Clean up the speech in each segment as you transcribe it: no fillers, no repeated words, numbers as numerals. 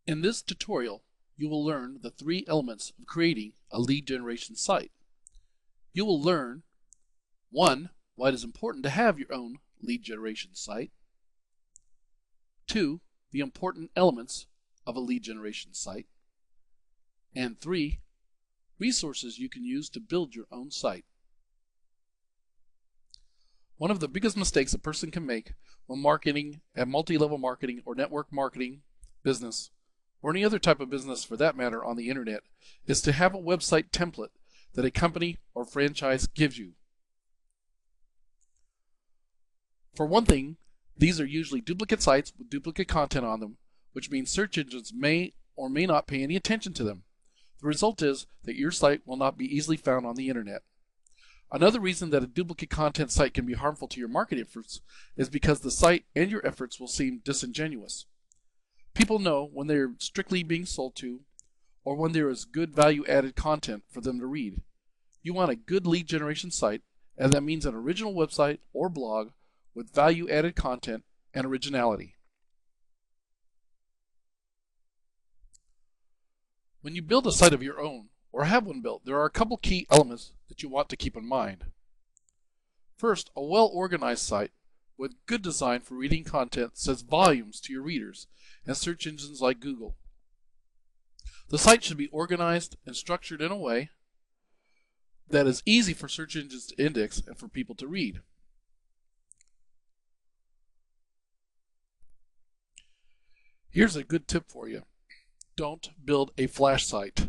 In this tutorial, you will learn the three elements of creating a lead generation site. You will learn 1. Why it is important to have your own lead generation site. 2. The important elements of a lead generation site. And 3. Resources you can use to build your own site. One of the biggest mistakes a person can make when marketing a multi-level marketing or network marketing business, or any other type of business for that matter on the internet, is to have a website template that a company or franchise gives you. For one thing, these are usually duplicate sites with duplicate content on them, which means search engines may or may not pay any attention to them. The result is that your site will not be easily found on the internet. Another reason that a duplicate content site can be harmful to your marketing efforts is because the site and your efforts will seem disingenuous. People know when they're strictly being sold to, or when there is good value-added content for them to read. You want a good lead generation site, and that means an original website or blog with value-added content and originality. When you build a site of your own, or have one built, there are a couple key elements that you want to keep in mind. First, a well-organized site with good design for reading content says volumes to your readers and search engines like Google. The site should be organized and structured in a way that is easy for search engines to index and for people to read. Here's a good tip for you. Don't build a flash site.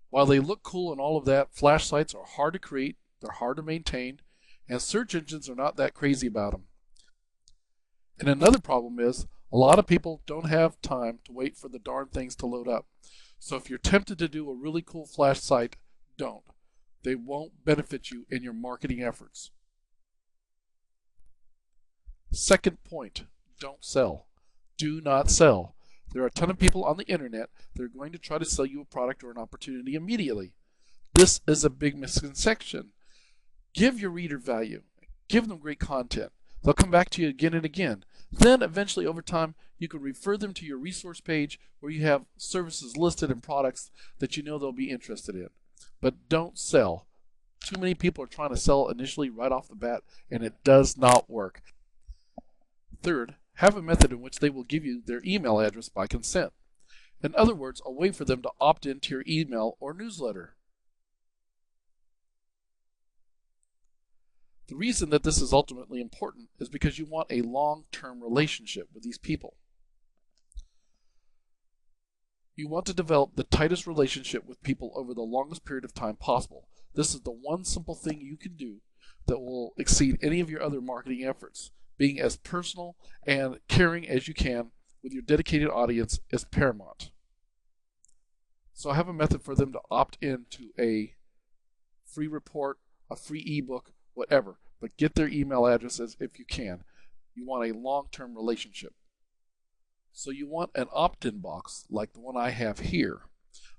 While they look cool and all of that, flash sites are hard to create, they're hard to maintain, and search engines are not that crazy about them. And another problem is, a lot of people don't have time to wait for the darn things to load up. So if you're tempted to do a really cool flash site, don't. They won't benefit you in your marketing efforts. Second point, don't sell. Do not sell. There are a ton of people on the internet that are going to try to sell you a product or an opportunity immediately. This is a big misconception. Give your reader value. Give them great content. They'll come back to you again and again. Then eventually over time you can refer them to your resource page where you have services listed and products that you know they'll be interested in. But don't sell. Too many people are trying to sell initially right off the bat, and it does not work. Third, have a method in which they will give you their email address by consent. In other words, a way for them to opt into your email or newsletter. The reason that this is ultimately important is because you want a long-term relationship with these people. You want to develop the tightest relationship with people over the longest period of time possible. This is the one simple thing you can do that will exceed any of your other marketing efforts. Being as personal and caring as you can with your dedicated audience is paramount. So I have a method for them to opt into a free report, a free ebook, whatever, but get their email addresses if you can. You want a long-term relationship. So you want an opt-in box like the one I have here.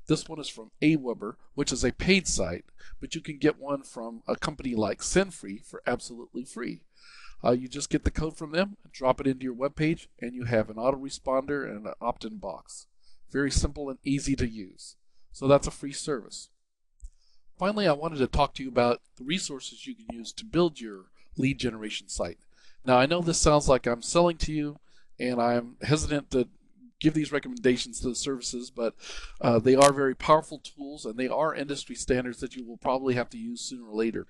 This one is from Aweber, which is a paid site, but you can get one from a company like SendFree for absolutely free. You just get the code from them, drop it into your web page, and you have an autoresponder and an opt-in box. Very simple and easy to use. So that's a free service. Finally, I wanted to talk to you about the resources you can use to build your lead generation site. Now, I know this sounds like I'm selling to you, and I'm hesitant to give these recommendations to the services, but they are very powerful tools, and they are industry standards that you will probably have to use sooner or later.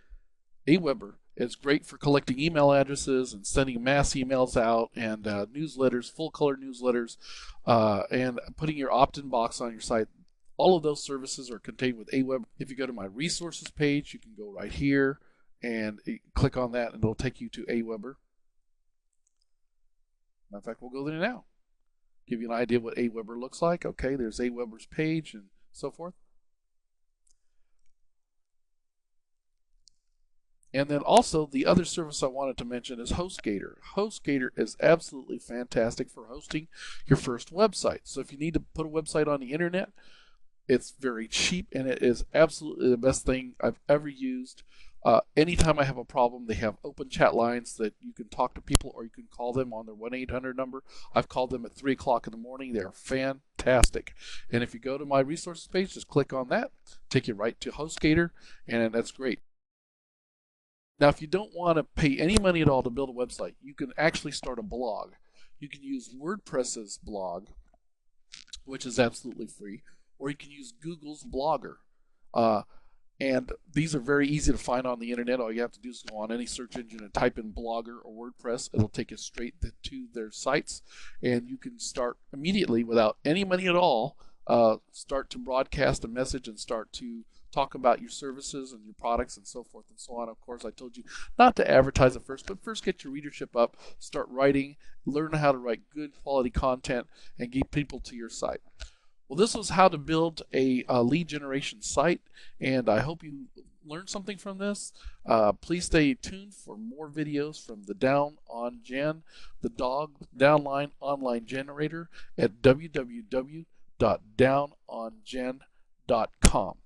Aweber is great for collecting email addresses and sending mass emails out and newsletters, full color newsletters, and putting your opt-in box on your site. All of those services are contained with Aweber. If you go to my resources page, you can go right here and click on that and it'll take you to Aweber. Matter of fact, we'll go there now. Give you an idea of what Aweber looks like. Okay, there's Aweber's page and so forth. And then also the other service I wanted to mention is HostGator. HostGator is absolutely fantastic for hosting your first website. So if you need to put a website on the internet, it's very cheap and it is absolutely the best thing I've ever used. Anytime I have a problem, they have open chat lines that you can talk to people or you can call them on their 1-800 number. I've called them at 3 o'clock in the morning. They're fantastic. fantastic. And if you go to my resources page, just click on that, take you right to HostGator, and that's great. Now, if you don't want to pay any money at all to build a website, you can actually start a blog. You can use WordPress's blog, which is absolutely free, or you can use Google's Blogger. And these are very easy to find on the internet. All you have to do is go on any search engine and type in Blogger or WordPress. It'll take you straight to their sites, and you can start immediately without any money at all. Start to broadcast a message and start to talk about your services and your products and so forth and so on. Of course, I told you not to advertise at first, but first get your readership up, start writing, learn how to write good quality content, and get people to your site. Well, this was how to build a lead generation site, and I hope you learned something from this. Please stay tuned for more videos from the Down on Gen, the dog downline online generator at www.downongen.com.